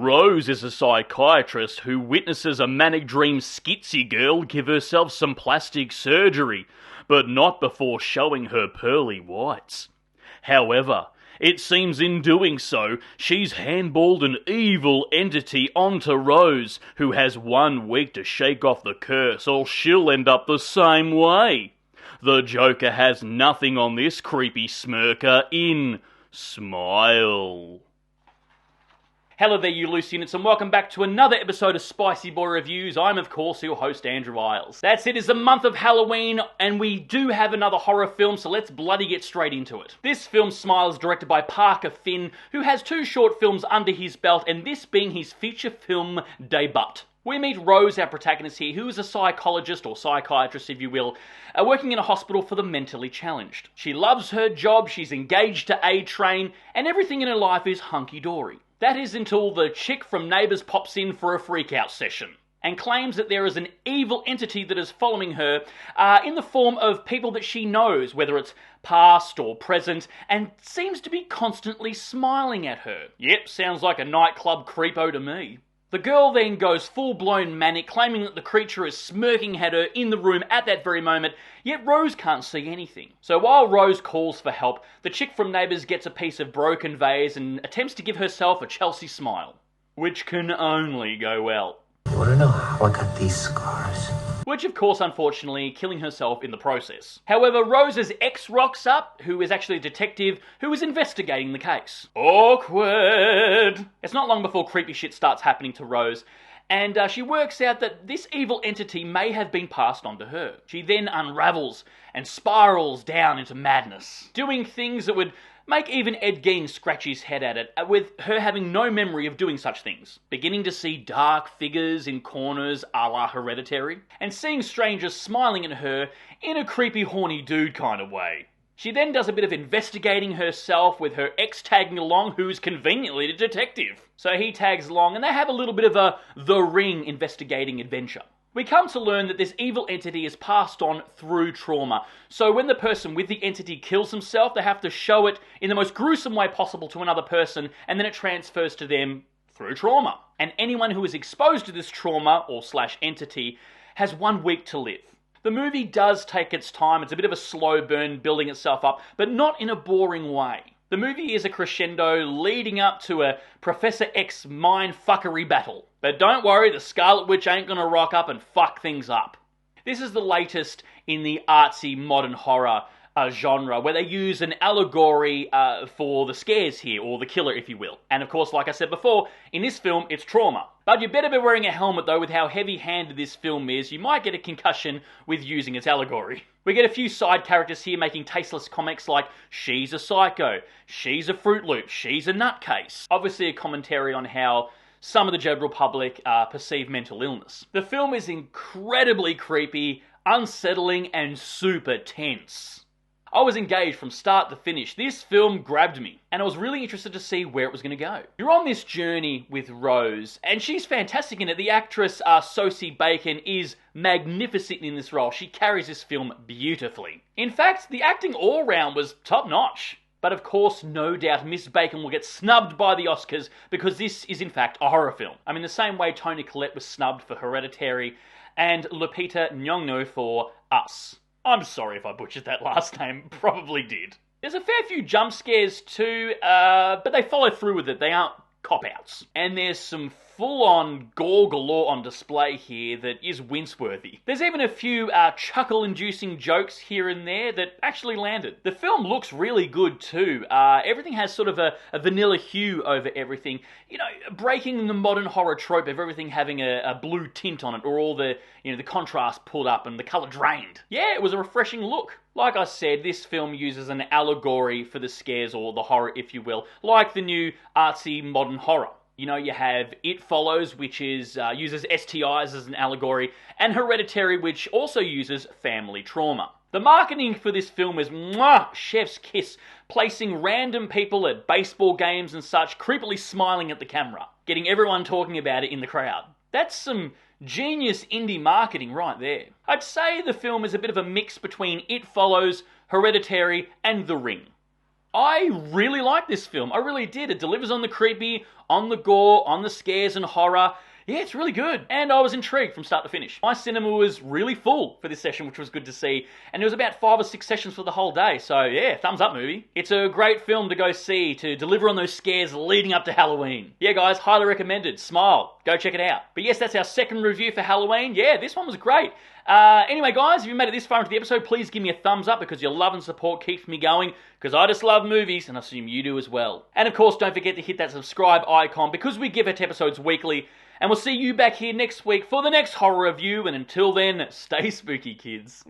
Rose is a psychiatrist who witnesses a manic dream schizzy girl give herself some plastic surgery, but not before showing her pearly whites. However, it seems in doing so, she's handballed an evil entity onto Rose, who has 1 week to shake off the curse or she'll end up the same way. The Joker has nothing on this creepy smirker in Smile. Hello there, you loose units, and welcome back to another episode of Spicy Boy Reviews. I'm, of course, your host, Andrew Iles. That's it, it's the month of Halloween, and we do have another horror film, so let's bloody get straight into it. This film, Smile, is directed by Parker Finn, who has 2 short films under his belt, and this being his feature film debut. We meet Rose, our protagonist here, who is a psychologist, or psychiatrist if you will, working in a hospital for the mentally challenged. She loves her job, she's engaged to A-Train, and everything in her life is hunky-dory. That is until the chick from Neighbours pops in for a freak-out session and claims that there is an evil entity that is following her in the form of people that she knows, whether it's past or present, and seems to be constantly smiling at her. Yep, sounds like a nightclub creepo to me. The girl then goes full-blown manic, claiming that the creature is smirking at her in the room at that very moment, yet Rose can't see anything. So while Rose calls for help, the chick from Neighbours gets a piece of broken vase and attempts to give herself a Chelsea smile, which can only go well. You want to know how I got these scars? Which, of course, unfortunately, killing herself in the process. However, Rose's ex rocks up, who is actually a detective who is investigating the case. Awkward! It's not long before creepy shit starts happening to Rose, and she works out that this evil entity may have been passed on to her. She then unravels and spirals down into madness, doing things that would make even Ed Gein scratch his head at it, with her having no memory of doing such things. Beginning to see dark figures in corners a la Hereditary, and seeing strangers smiling at her in a creepy horny dude kind of way. She then does a bit of investigating herself with her ex tagging along, who's conveniently a detective. So he tags along and they have a little bit of a The Ring investigating adventure. We come to learn that this evil entity is passed on through trauma. So when the person with the entity kills himself, they have to show it in the most gruesome way possible to another person, and then it transfers to them through trauma. And anyone who is exposed to this trauma or / entity has 1 week to live. The movie does take its time. It's a bit of a slow burn building itself up, but not in a boring way. The movie is a crescendo leading up to a Professor X mind-fuckery battle. But don't worry, the Scarlet Witch ain't gonna rock up and fuck things up. This is the latest in the artsy modern horror genre, where they use an allegory for the scares here, or the killer if you will. And of course, like I said before, in this film it's trauma. But you better be wearing a helmet though, with how heavy-handed this film is. You might get a concussion with using its allegory. We get a few side characters here making tasteless comments like, she's a psycho, she's a Fruit Loop, she's a nutcase. Obviously a commentary on how some of the general public perceive mental illness. The film is incredibly creepy, unsettling, and super tense. I was engaged from start to finish. This film grabbed me, and I was really interested to see where it was going to go. You're on this journey with Rose, and she's fantastic in it. The actress Sosie Bacon is magnificent in this role. She carries this film beautifully. In fact, the acting all round was top-notch. But of course, no doubt, Miss Bacon will get snubbed by the Oscars because this is in fact a horror film. I mean, the same way Toni Collette was snubbed for Hereditary and Lupita Nyong'o for Us. I'm sorry if I butchered that last name, probably did. There's a fair few jump scares too, but they follow through with it. They aren't cop-outs. And there's some full-on gore galore on display here that is wince-worthy. There's even a few chuckle-inducing jokes here and there that actually landed. The film looks really good too. Everything has sort of a vanilla hue over everything. You know, breaking the modern horror trope of everything having a blue tint on it, or all the, the contrast pulled up and the colour drained. Yeah, it was a refreshing look. Like I said, this film uses an allegory for the scares, or the horror if you will, like the new artsy modern horror. You know, you have It Follows, which is uses STIs as an allegory, and Hereditary, which also uses family trauma. The marketing for this film is chef's kiss, placing random people at baseball games and such, creepily smiling at the camera, getting everyone talking about it in the crowd. That's some genius indie marketing right there. I'd say the film is a bit of a mix between It Follows, Hereditary, and The Ring. I really like this film. I really did. It delivers on the creepy, on the gore, on the scares and horror. Yeah, it's really good. And I was intrigued from start to finish. My cinema was really full for this session, which was good to see. And there was about 5 or 6 sessions for the whole day. So yeah, thumbs up, movie. It's a great film to go see to deliver on those scares leading up to Halloween. Yeah, guys, highly recommended. Smile. Go check it out. But yes, that's our second review for Halloween. Yeah, this one was great. Anyway, guys, if you made it this far into the episode, please give me a thumbs up because your love and support keeps me going because I just love movies and I assume you do as well. And of course, don't forget to hit that subscribe icon because we give out episodes weekly. And we'll see you back here next week for the next horror review. And until then, stay spooky, kids.